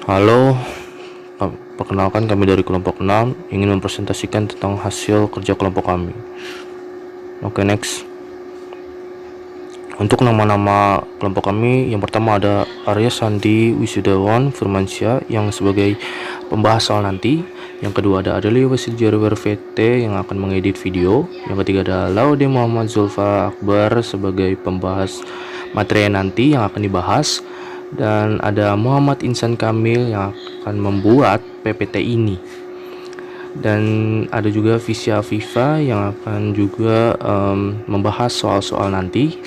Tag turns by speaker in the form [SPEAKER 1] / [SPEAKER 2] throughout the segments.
[SPEAKER 1] Halo, perkenalkan kami dari kelompok 6 ingin mempresentasikan tentang hasil kerja kelompok kami. Oke, next. Untuk nama-nama kelompok kami, yang pertama ada Arya Sandi Wisudawan Firmansyah yang sebagai pembahas soal nanti. Yang kedua ada Adelia Wasiljarwer VT yang akan mengedit video. Yang ketiga ada Laude Muhammad Zulfa Akbar sebagai pembahas materi nanti yang akan dibahas. Dan ada Muhammad Insan Kamil yang akan membuat PPT ini. Dan ada juga Visya Afifa yang akan juga membahas soal-soal nanti.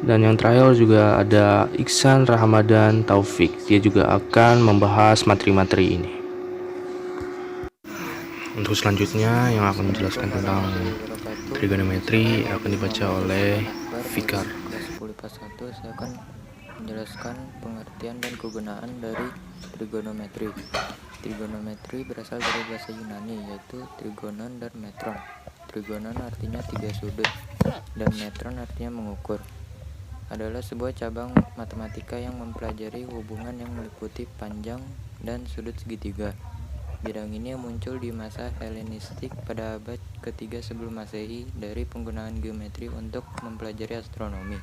[SPEAKER 1] Dan yang terakhir juga ada Iksan Rahmadan Taufik, dia juga akan membahas materi-materi ini. Untuk selanjutnya yang akan menjelaskan tentang trigonometri akan dibaca oleh Fikar.
[SPEAKER 2] Kelas 10 IPA 1 saya akan menjelaskan pengertian dan kegunaan dari trigonometri. Trigonometri berasal dari bahasa Yunani yaitu trigonon dan metron. Trigonon artinya 3 sudut dan metron artinya mengukur. Adalah sebuah cabang matematika yang mempelajari hubungan yang meliputi panjang dan sudut segitiga. Bidang ini muncul di masa Helenistik pada abad ketiga sebelum Masehi dari penggunaan geometri untuk mempelajari astronomi.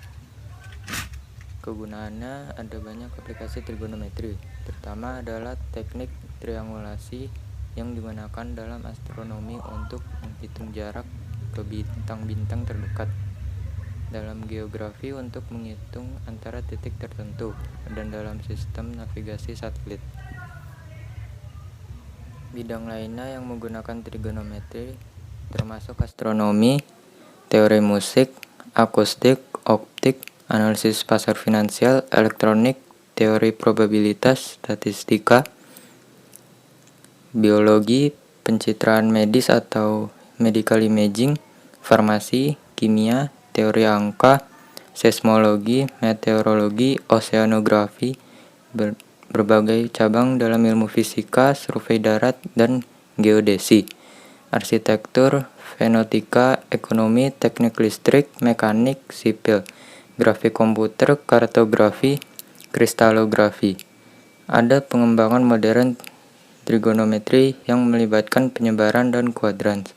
[SPEAKER 2] Kegunaannya ada banyak aplikasi trigonometri, terutama adalah teknik triangulasi yang digunakan dalam astronomi untuk menghitung jarak ke bintang-bintang terdekat. Dalam geografi untuk menghitung antara titik tertentu, dan dalam sistem navigasi satelit. Bidang lainnya yang menggunakan trigonometri termasuk astronomi, teori musik, akustik, optik, analisis pasar finansial, elektronik, teori probabilitas, statistika, biologi, pencitraan medis atau medical imaging, farmasi, kimia, teori angka, seismologi, meteorologi, oceanografi, berbagai cabang dalam ilmu fisika, survei darat, dan geodesi, arsitektur, fenotika, ekonomi, teknik listrik, mekanik, sipil, grafik komputer, kartografi, kristalografi. Ada pengembangan modern trigonometri yang melibatkan penyebaran dan kuadran,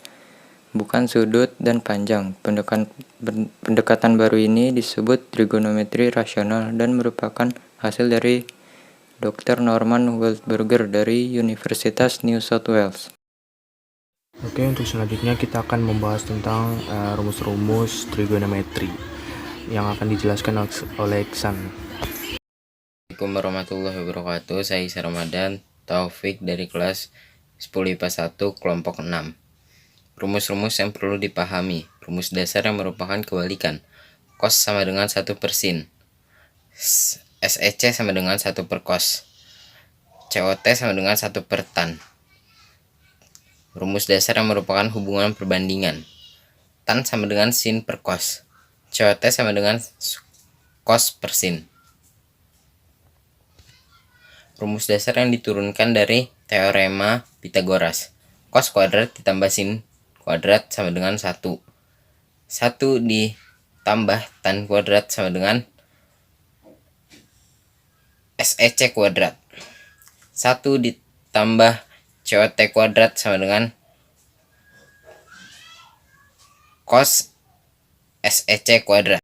[SPEAKER 2] bukan sudut dan panjang. Pendekatan baru ini disebut trigonometri rasional dan merupakan hasil dari Dr. Norman Waldberger dari Universitas New South Wales.
[SPEAKER 1] Oke, untuk selanjutnya kita akan membahas tentang rumus-rumus trigonometri yang akan dijelaskan oleh Iksan.
[SPEAKER 3] Assalamualaikum warahmatullahi wabarakatuh. Saya Iksan Rahmadan Taufik dari kelas 10 IPA 1 kelompok 6. Rumus-rumus yang perlu dipahami. Rumus dasar yang merupakan kebalikan. Cos sama dengan 1/sin. SEC sama dengan 1/cos. COT sama dengan 1/tan. Rumus dasar yang merupakan hubungan perbandingan. Tan sama dengan sin/cos. COT sama dengan cos/sin. Rumus dasar yang diturunkan dari teorema Pitagoras. Cos kuadrat ditambah sin kuadrat sama dengan 1. 1 ditambah tan kuadrat sama dengan SEC kuadrat. 1 ditambah COT kuadrat sama dengan cos SEC kuadrat.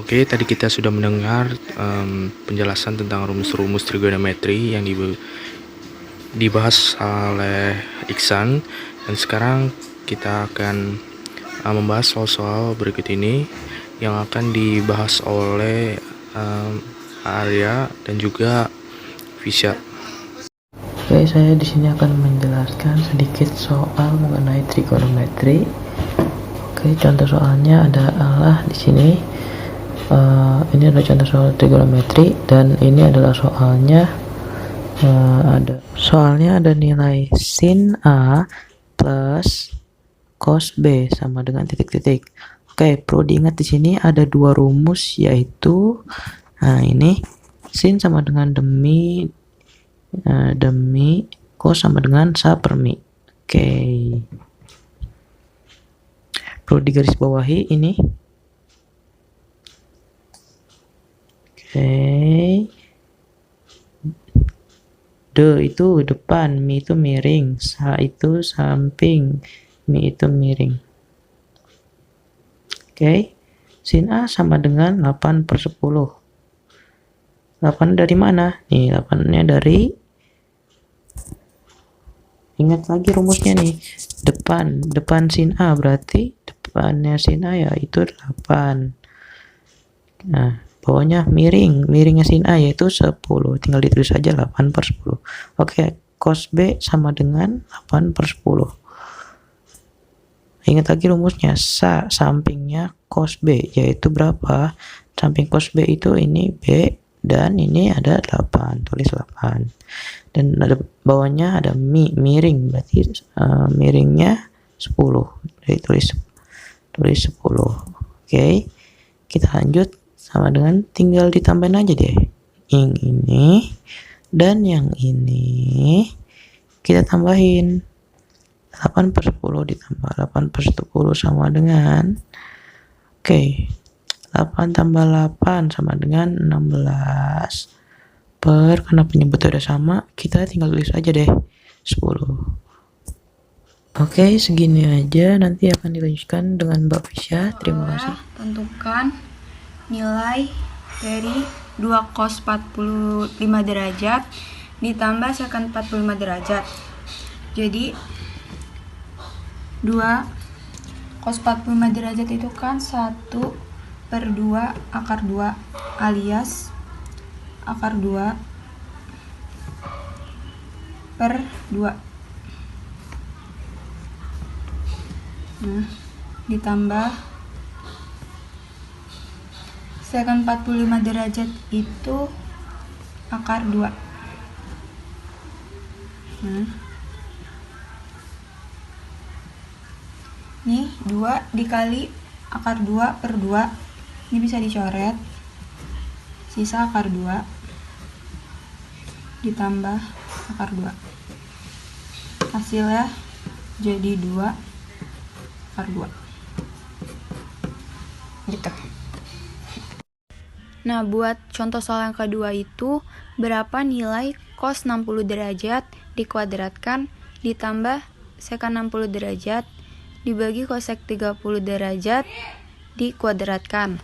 [SPEAKER 1] Oke, tadi kita sudah mendengar penjelasan tentang rumus-rumus trigonometri yang dibahas oleh Iksan. Dan sekarang kita akan membahas soal-soal berikut ini yang akan dibahas oleh Arya dan juga Visya.
[SPEAKER 4] Oke, saya di sini akan menjelaskan sedikit soal mengenai trigonometri. Oke, contoh soalnya adalah di sini. Ini adalah contoh soal trigonometri dan ini adalah soalnya. Soalnya ada nilai sin A plus cos B sama dengan titik-titik. Oke, perlu diingat di sini ada dua rumus yaitu ini sin sama dengan demi cos sama dengan sa/mi. Oke. Perlu digarisbawahi ini. Oke. De itu depan, mi itu miring, sa itu samping, mi itu miring. Oke. Sin A sama dengan 8/10. 8 dari mana? Nih, 8-nya dari, ingat lagi rumusnya nih. Depan sin A berarti depannya sin A ya itu 8. Nah, bawahnya miringnya sin A yaitu 10. Tinggal ditulis saja 8/10. Oke, cos B sama dengan 8/10. Ingat lagi rumusnya, sampingnya cos B yaitu berapa? Samping cos B itu ini B dan ini ada 8, tulis 8. Dan ada bawahnya ada miring, berarti miringnya 10. Jadi tulis 10. Oke. Kita lanjut sama dengan tinggal ditambahin aja deh. Yang ini dan yang ini kita tambahin. 8/10 ditambah 8/10 sama dengan, oke, 8 tambah 8 sama dengan 16 karena penyebutnya udah sama, kita tinggal tulis aja deh 10. Oke, segini aja, nanti akan dilanjutkan dengan Mbak Fisya. Terima kasih.
[SPEAKER 5] Tentukan nilai dari 2 cos 45 derajat ditambah secant 45 derajat. Jadi 2 cos 45 derajat itu kan 1/2 akar 2 alias akar 2 per 2. Nah, ditambah secant 45 derajat itu akar 2. Nah, nih 2 dikali akar 2 per 2, ini bisa dicoret, sisa akar 2 ditambah akar 2, hasilnya jadi 2 akar 2 gitu. Nah, buat contoh soal yang kedua itu, berapa nilai cos 60 derajat dikuadratkan ditambah secant 60 derajat dibagi cosec 30 derajat dikuadratkan.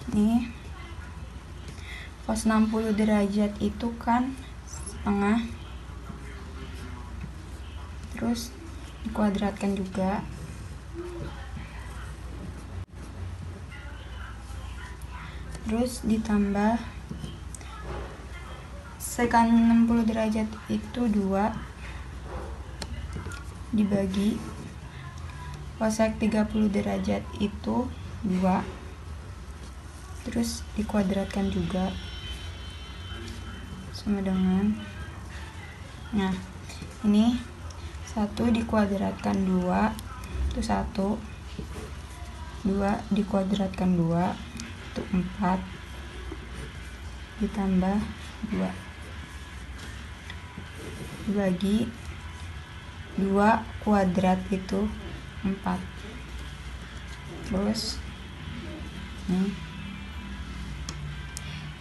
[SPEAKER 5] Nih, cos 60 derajat itu kan setengah, terus dikuadratkan juga. Terus ditambah secant 60 derajat itu 2 dibagi cosec 30 derajat itu 2, terus dikuadratkan juga sama dengan, nah ini 1 dikuadratkan 2 itu 1, 2 dikuadratkan 2 itu 4 ditambah 2 dibagi 2 kuadrat itu 4, terus nih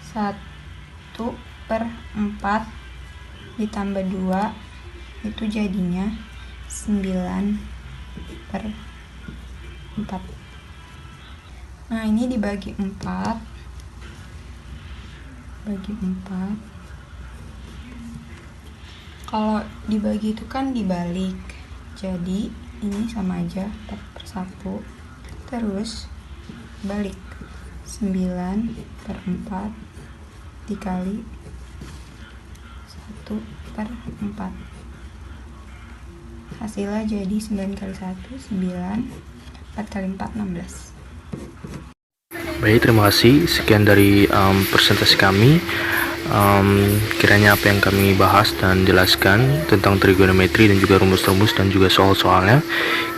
[SPEAKER 5] 1/4 ditambah 2 itu jadinya 9/4. Nah, ini dibagi 4 bagi 4. Kalau dibagi itu kan dibalik, jadi ini sama aja 4/1, terus balik 9/4 dikali 1/4, hasilnya jadi 9 kali 1 9, 4 kali 4 16.
[SPEAKER 1] Baik, terima kasih. Sekian dari presentasi kami. Kiranya apa yang kami bahas dan jelaskan tentang trigonometri dan juga rumus-rumus dan juga soal-soalnya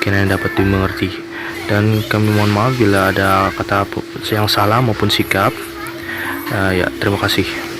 [SPEAKER 1] kiranya dapat dimengerti. Dan kami mohon maaf bila ada kata yang salah maupun sikap. Ya, terima kasih.